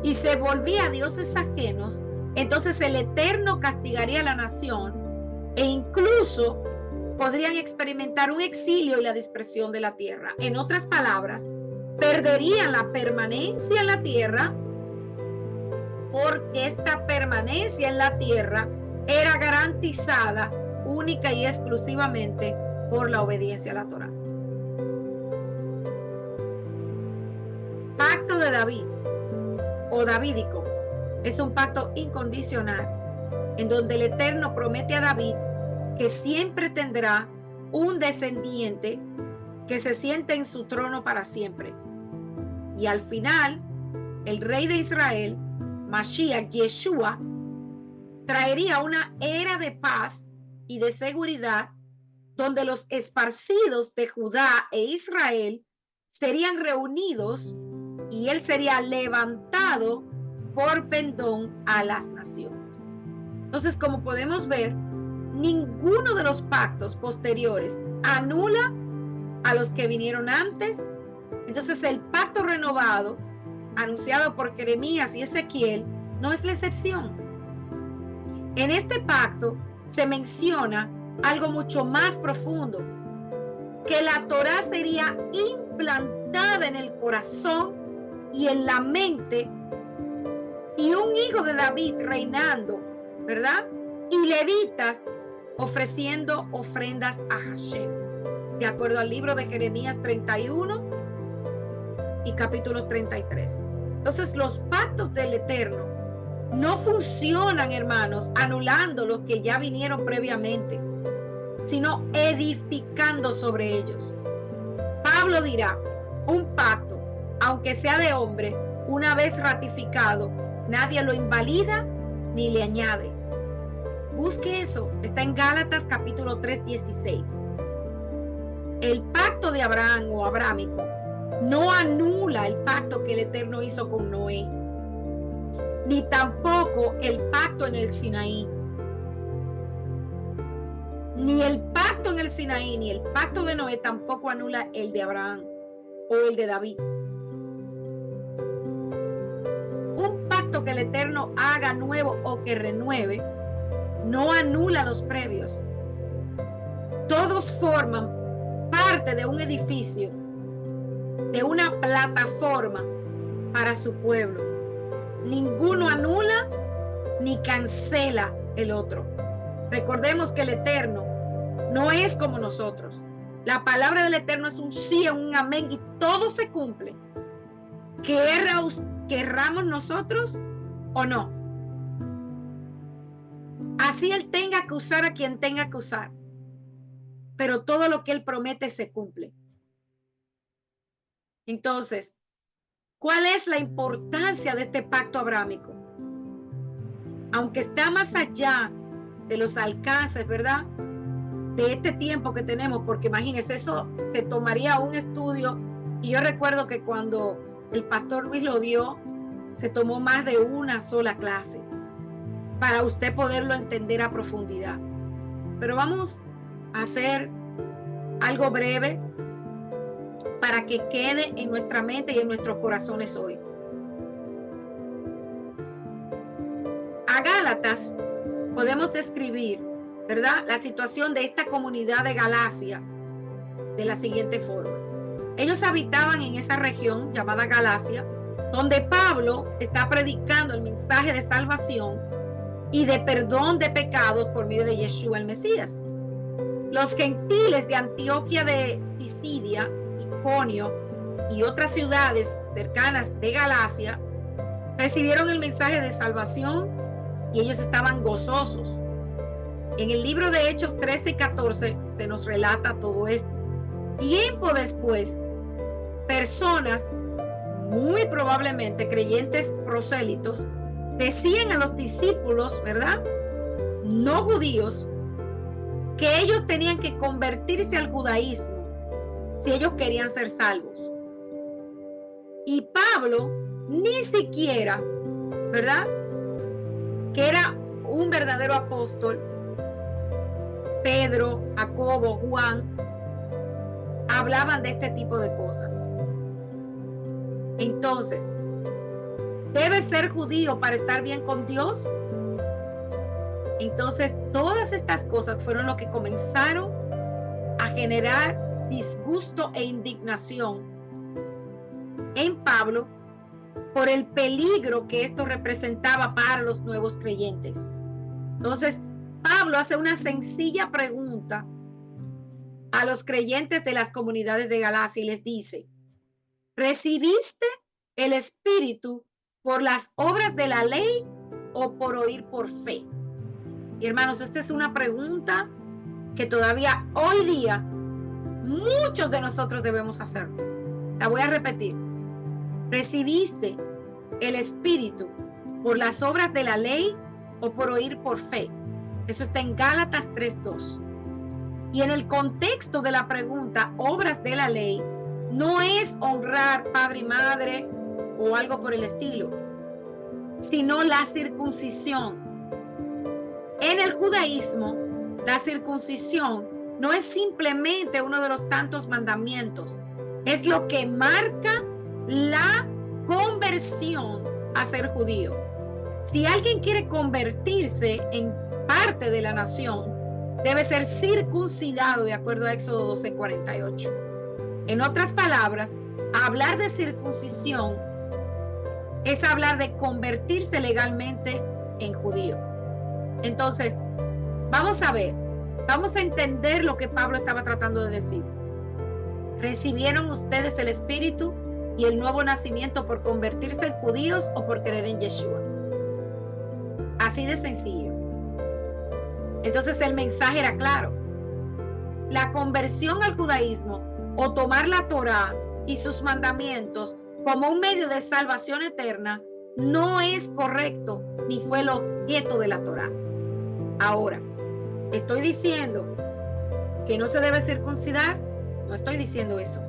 y se volvía a dioses ajenos, entonces el Eterno castigaría a la nación e incluso podrían experimentar un exilio y la dispersión de la tierra. En otras palabras, perderían la permanencia en la tierra, porque esta permanencia en la tierra era garantizada única y exclusivamente por la obediencia a la Torá. Pacto de David o davídico es un pacto incondicional en donde el Eterno promete a David que siempre tendrá un descendiente que se siente en su trono para siempre. Y al final, el rey de Israel, Mashiach, Yeshua, traería una era de paz y de seguridad donde los esparcidos de Judá e Israel serían reunidos y él sería levantado por pendón a las naciones. Entonces, como podemos ver, ninguno de los pactos posteriores anula a los que vinieron antes. Entonces, el pacto renovado anunciado por Jeremías y Ezequiel no es la excepción. En este pacto se menciona algo mucho más profundo, que la Torá sería implantada en el corazón y en la mente, y un hijo de David reinando, ¿verdad? Y levitas ofreciendo ofrendas a Hashem, de acuerdo al libro de Jeremías 31 y capítulo 33. Entonces, los pactos del Eterno no funcionan, hermanos, anulando los que ya vinieron previamente, sino edificando sobre ellos. Pablo dirá, un pacto, aunque sea de hombre, una vez ratificado, nadie lo invalida ni le añade. Busque eso, está en Gálatas capítulo 3, 16. El pacto de Abraham o abrámico no anula el pacto que el Eterno hizo con Noé, ni tampoco el pacto en el Sinaí. Ni el pacto en el Sinaí, ni el pacto de Noé tampoco anula el de Abraham o el de David. Un pacto que el Eterno haga nuevo o que renueve no anula los previos. Todos forman parte de un edificio, de una plataforma para su pueblo. Ninguno anula ni cancela el otro. Recordemos que el Eterno no es como nosotros. La palabra del Eterno es un sí, un amén, y todo se cumple. Querramos nosotros o no. Así Él tenga que usar a quien tenga que usar, pero todo lo que Él promete se cumple. Entonces, ¿cuál es la importancia de este pacto abrámico? Aunque está más allá de los alcances, ¿verdad?, de este tiempo que tenemos, porque imagínense, eso se tomaría un estudio, y yo recuerdo que cuando el pastor Luis lo dio, se tomó más de una sola clase para usted poderlo entender a profundidad. Pero vamos a hacer algo breve para que quede en nuestra mente y en nuestros corazones hoy. A Gálatas podemos describir, ¿verdad?, la situación de esta comunidad de Galacia de la siguiente forma. Ellos habitaban en esa región llamada Galacia, donde Pablo está predicando el mensaje de salvación y de perdón de pecados por medio de Yeshua el Mesías. Los gentiles de Antioquía de Pisidia, Iconio y otras ciudades cercanas de Galacia recibieron el mensaje de salvación y ellos estaban gozosos. En el libro de Hechos 13 y 14 se nos relata todo esto. Tiempo después, personas, muy probablemente creyentes prosélitos, decían a los discípulos, ¿verdad?, no judíos, que ellos tenían que convertirse al judaísmo si ellos querían ser salvos. Y Pablo ni siquiera, ¿verdad?, que era un verdadero apóstol, Pedro, Jacobo, Juan, hablaban de este tipo de cosas. Entonces, ¿Debes ser judío para estar bien con Dios? Entonces, todas estas cosas fueron lo que comenzaron a generar disgusto e indignación en Pablo por el peligro que esto representaba para los nuevos creyentes. Entonces, Pablo hace una sencilla pregunta a los creyentes de las comunidades de Galacia y les dice: ¿recibiste el Espíritu por las obras de la ley o por oír por fe? Y hermanos, esta es una pregunta que todavía hoy día muchos de nosotros debemos hacernos. La voy a repetir. ¿Recibiste el Espíritu por las obras de la ley o por oír por fe? Eso está en Gálatas 3:2. Y en el contexto de la pregunta, obras de la ley, no es honrar padre y madre o algo por el estilo, sino la circuncisión. En el judaísmo, la circuncisión no es simplemente uno de los tantos mandamientos, es lo que marca la conversión a ser judío. Si alguien quiere convertirse en parte de la nación, debe ser circuncidado de acuerdo a Éxodo 12:48. En otras palabras, hablar de circuncisión es hablar de convertirse legalmente en judío. Entonces, vamos a entender lo que Pablo estaba tratando de decir. ¿Recibieron ustedes el Espíritu y el nuevo nacimiento por convertirse en judíos o por creer en Yeshua? Así de sencillo. Entonces el mensaje era claro. La conversión al judaísmo o tomar la Torá y sus mandamientos como un medio de salvación eterna no es correcto ni fue el objeto de la Torá. Ahora, ¿estoy diciendo que no se debe circuncidar? No estoy diciendo eso.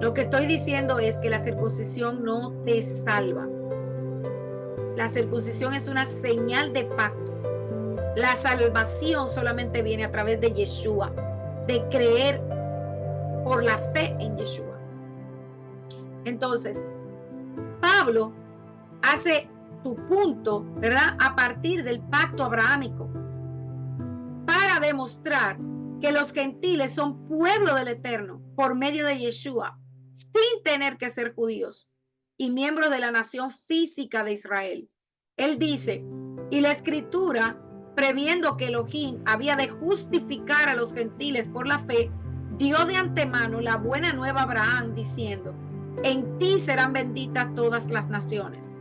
Lo que estoy diciendo es que la circuncisión no te salva. La circuncisión es una señal de pacto. La salvación solamente viene a través de Yeshua, de creer por la fe en Yeshua. Entonces, Pablo hace su punto, ¿verdad?, a partir del pacto abrahámico, para demostrar que los gentiles son pueblo del Eterno por medio de Yeshua, sin tener que ser judíos y miembros de la nación física de Israel. Él dice, y la Escritura, previendo que Elohim había de justificar a los gentiles por la fe, dio de antemano la buena nueva a Abraham, diciendo, en ti serán benditas todas las naciones.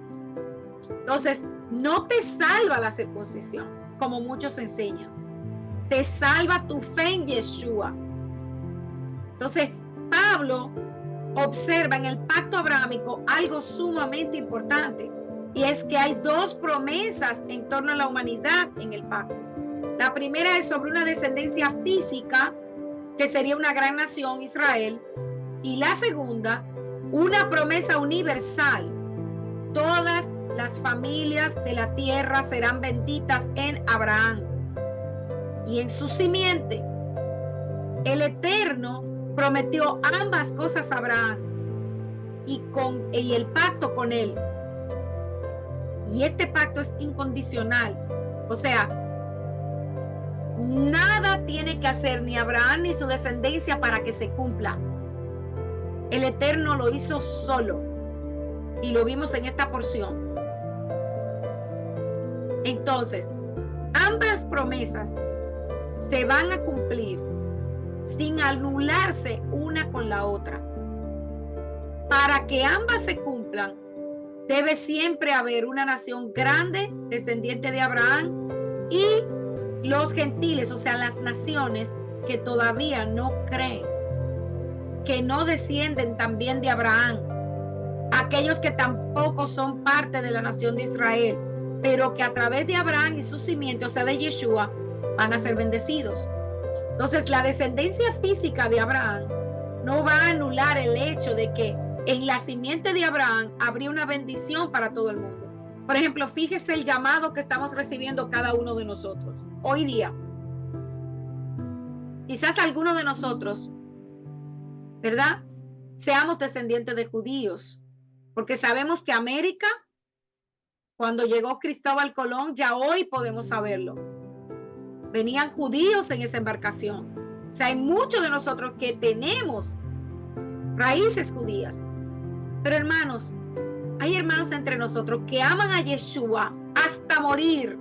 Entonces, no te salva la circuncisión, como muchos enseñan. Te salva tu fe en Yeshua. Entonces, Pablo observa en el pacto abrahámico algo sumamente importante, y es que hay dos promesas en torno a la humanidad en el pacto. La primera es sobre una descendencia física, que sería una gran nación, Israel, y la segunda, una promesa universal. Todas las familias de la tierra serán benditas en Abraham y en su simiente. El Eterno prometió ambas cosas a Abraham y el pacto con él. Y este pacto es incondicional. O sea, nada tiene que hacer ni Abraham ni su descendencia para que se cumpla. El Eterno lo hizo solo y lo vimos en esta porción. Entonces, ambas promesas se van a cumplir sin anularse una con la otra. Para que ambas se cumplan, debe siempre haber una nación grande, descendiente de Abraham, y los gentiles, o sea, las naciones que todavía no creen, que no descienden también de Abraham, aquellos que tampoco son parte de la nación de Israel, pero que a través de Abraham y su simiente, o sea, de Yeshua, van a ser bendecidos. Entonces, la descendencia física de Abraham no va a anular el hecho de que en la simiente de Abraham habría una bendición para todo el mundo. Por ejemplo, fíjese el llamado que estamos recibiendo cada uno de nosotros hoy día. Quizás algunos de nosotros, ¿verdad?, seamos descendientes de judíos porque sabemos que América, cuando llegó Cristóbal Colón, ya hoy podemos saberlo. Venían judíos en esa embarcación. O sea, hay muchos de nosotros que tenemos raíces judías. Pero hermanos, hay hermanos entre nosotros que aman a Yeshua hasta morir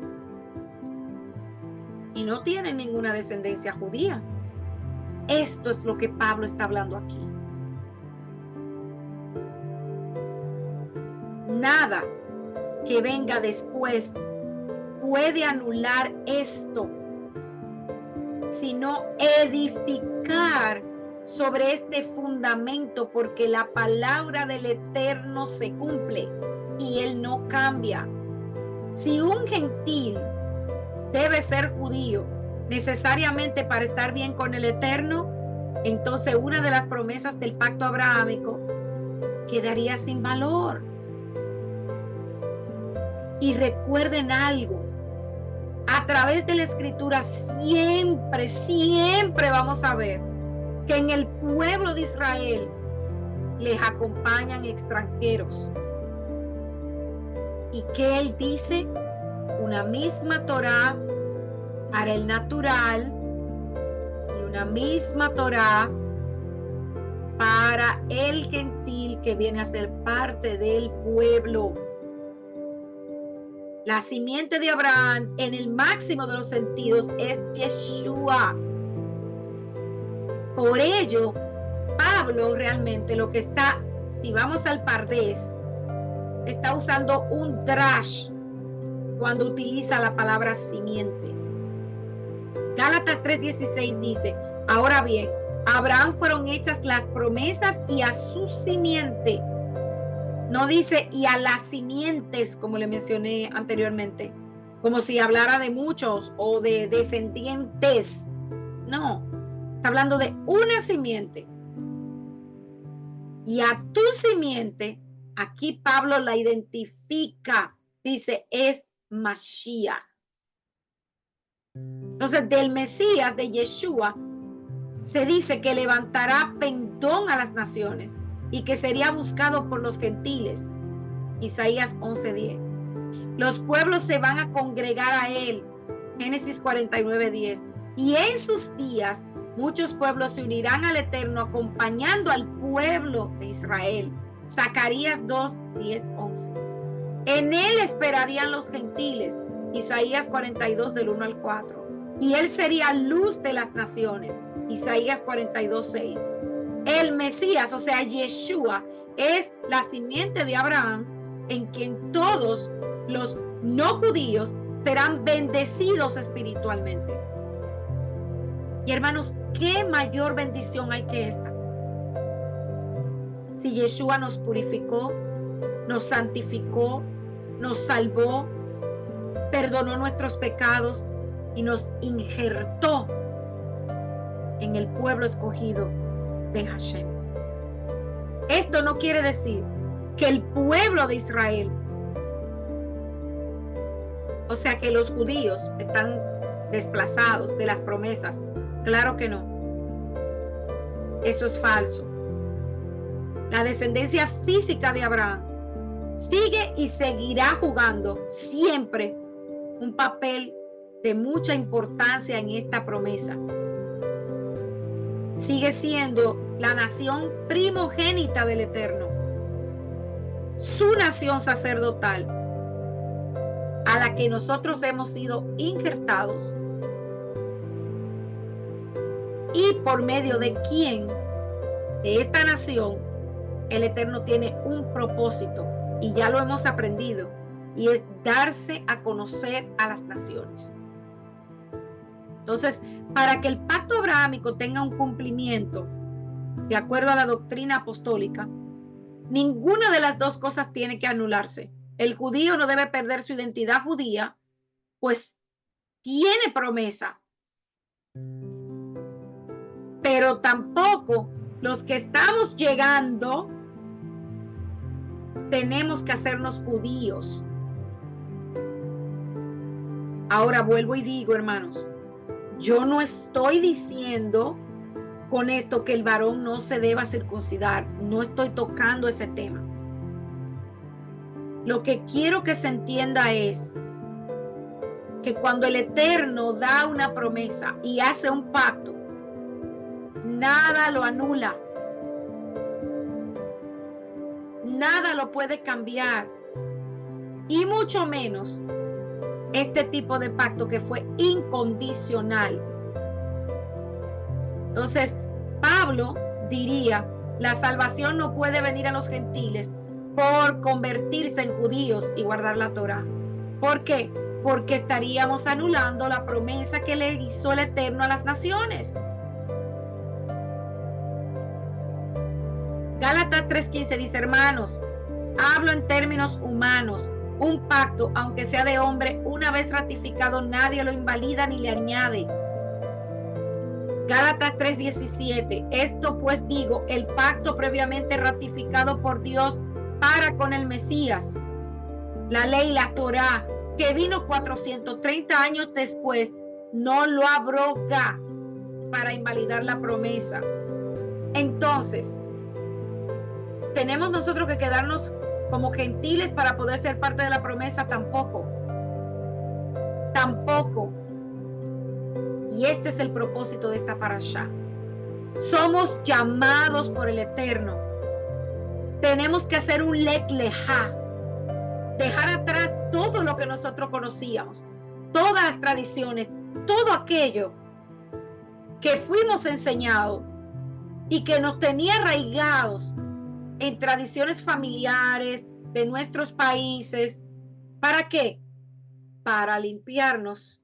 y no tienen ninguna descendencia judía. Esto es lo que Pablo está hablando aquí. Nada que venga después puede anular esto, sino edificar sobre este fundamento, porque la palabra del Eterno se cumple y Él no cambia. Si un gentil debe ser judío necesariamente para estar bien con el Eterno, entonces una de las promesas del pacto abrahámico quedaría sin valor. Y recuerden algo, a través de la Escritura siempre vamos a ver que en el pueblo de Israel les acompañan extranjeros. Y que Él dice, una misma Torá para el natural y una misma Torá para el gentil que viene a ser parte del pueblo. La simiente de Abraham en el máximo de los sentidos es Yeshua. Por ello, Pablo realmente lo que está, si vamos al Pardés, está usando un drash cuando utiliza la palabra simiente. Gálatas 3:16 dice, ahora bien, a Abraham fueron hechas las promesas y a su simiente. No dice y a las simientes, como le mencioné anteriormente, como si hablara de muchos o de descendientes. No, está hablando de una simiente. Y a tu simiente, aquí Pablo la identifica, dice, es Mashiach. Entonces, del Mesías, de Yeshua, se dice que levantará pendón a las naciones y que sería buscado por los gentiles. Isaías 11:10. Los pueblos se van a congregar a él. Génesis 49:10. Y en sus días muchos pueblos se unirán al Eterno acompañando al pueblo de Israel. Zacarías 2:10-11. En él esperarían los gentiles. Isaías 42 del 1 al 4. Y él sería luz de las naciones. Isaías 42:6. El Mesías, o sea, Yeshua, es la simiente de Abraham, en quien todos los no judíos serán bendecidos espiritualmente. Y hermanos, ¿qué mayor bendición hay que esta? Si Yeshua nos purificó, nos santificó, nos salvó, perdonó nuestros pecados y nos injertó en el pueblo escogido de Hashem. Esto no quiere decir que el pueblo de Israel, o sea que los judíos están desplazados de las promesas. Claro que no. Eso es falso. La descendencia física de Abraham sigue y seguirá jugando siempre un papel de mucha importancia en esta promesa. Sigue siendo la nación primogénita del Eterno, su nación sacerdotal, a la que nosotros hemos sido injertados y por medio de quien, de esta nación, el Eterno tiene un propósito y ya lo hemos aprendido, y es darse a conocer a las naciones. Entonces, para que el pacto abrahámico tenga un cumplimiento, de acuerdo a la doctrina apostólica, ninguna de las dos cosas tiene que anularse. El judío no debe perder su identidad judía, pues tiene promesa. Pero tampoco los que estamos llegando tenemos que hacernos judíos. Ahora vuelvo y digo, hermanos, yo no estoy diciendo con esto que el varón no se deba circuncidar. No estoy tocando ese tema. Lo que quiero que se entienda es que cuando el Eterno da una promesa y hace un pacto, nada lo anula. Nada lo puede cambiar. Y mucho menos este tipo de pacto que fue incondicional. Entonces, Pablo diría, la salvación no puede venir a los gentiles por convertirse en judíos y guardar la Torá. ¿Por qué? Porque estaríamos anulando la promesa que le hizo el Eterno a las naciones. Gálatas 3:15 dice, hermanos, hablo en términos humanos. Un pacto, aunque sea de hombre, una vez ratificado, nadie lo invalida ni le añade. Gálatas 3:17, esto pues digo, el pacto previamente ratificado por Dios para con el Mesías, la ley, la Torá, que vino 430 años después, no lo abroga para invalidar la promesa. Entonces, ¿tenemos nosotros que quedarnos como gentiles para poder ser parte de la promesa? Tampoco. Y este es el propósito de esta parashá. Somos llamados por el Eterno. Tenemos que hacer un lek lejá, dejar atrás todo lo que nosotros conocíamos, todas las tradiciones, todo aquello que fuimos enseñados y que nos tenía arraigados en tradiciones familiares de nuestros países. ¿Para qué? Para limpiarnos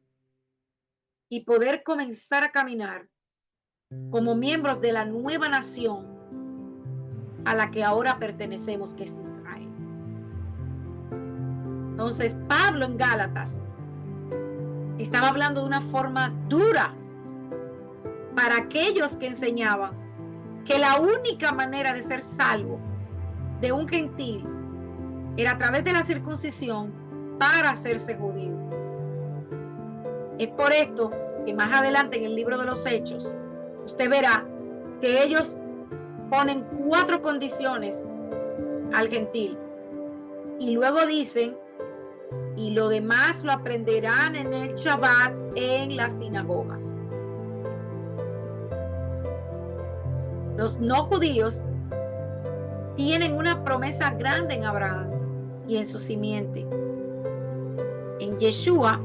y poder comenzar a caminar como miembros de la nueva nación a la que ahora pertenecemos, que es Israel. Entonces, Pablo en Gálatas estaba hablando de una forma dura para aquellos que enseñaban que la única manera de ser salvo de un gentil era a través de la circuncisión para hacerse judío. Es por esto que más adelante en el libro de los Hechos, usted verá que ellos ponen 4 condiciones al gentil y luego dicen, y lo demás lo aprenderán en el Shabbat en las sinagogas. Los no judíos tienen una promesa grande en Abraham y en su simiente. En Yeshua,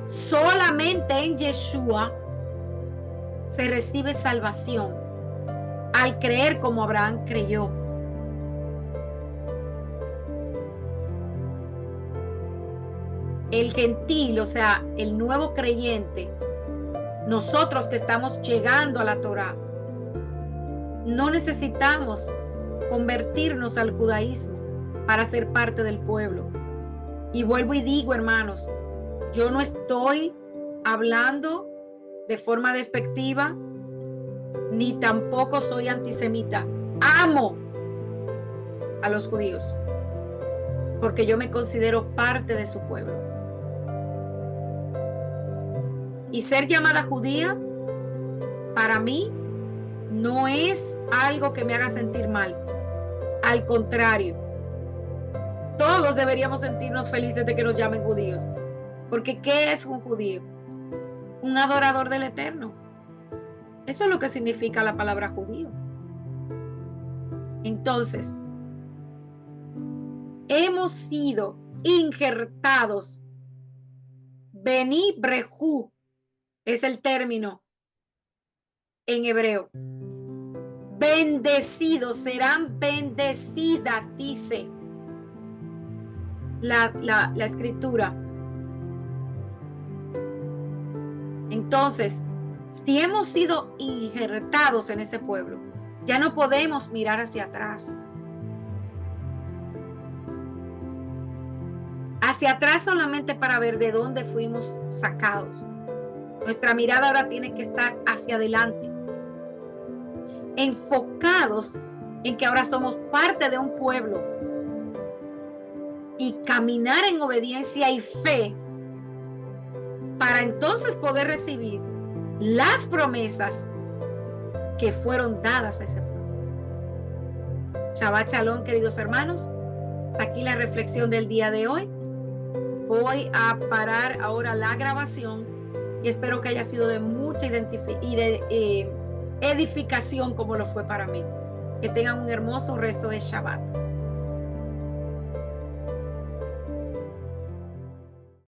solamente en Yeshua se recibe salvación al creer como Abraham creyó. El gentil, o sea, el nuevo creyente, nosotros que estamos llegando a la Torá, no necesitamos convertirnos al judaísmo para ser parte del pueblo. Y vuelvo y digo, hermanos, yo no estoy hablando de forma despectiva, ni tampoco soy antisemita. Amo a los judíos, porque yo me considero parte de su pueblo. Y ser llamada judía, para mí, no es algo que me haga sentir mal. Al contrario, todos deberíamos sentirnos felices de que nos llamen judíos. Porque ¿qué es un judío? Un adorador del Eterno. Eso es lo que significa la palabra judío. Entonces, hemos sido injertados. Beni brejú es el término en hebreo. Bendecidos, serán bendecidas, dice la escritura. Entonces, si hemos sido injertados en ese pueblo, ya no podemos mirar hacia atrás. Hacia atrás solamente para ver de dónde fuimos sacados. Nuestra mirada ahora tiene que estar hacia adelante, enfocados en que ahora somos parte de un pueblo y caminar en obediencia y fe para entonces poder recibir las promesas que fueron dadas a ese pueblo. Shabbat Shalom, queridos hermanos. aquí la reflexión del día de hoy. Voy a parar ahora la grabación y espero que haya sido de mucha edificación como lo fue para mí. Que tengan un hermoso resto de Shabbat.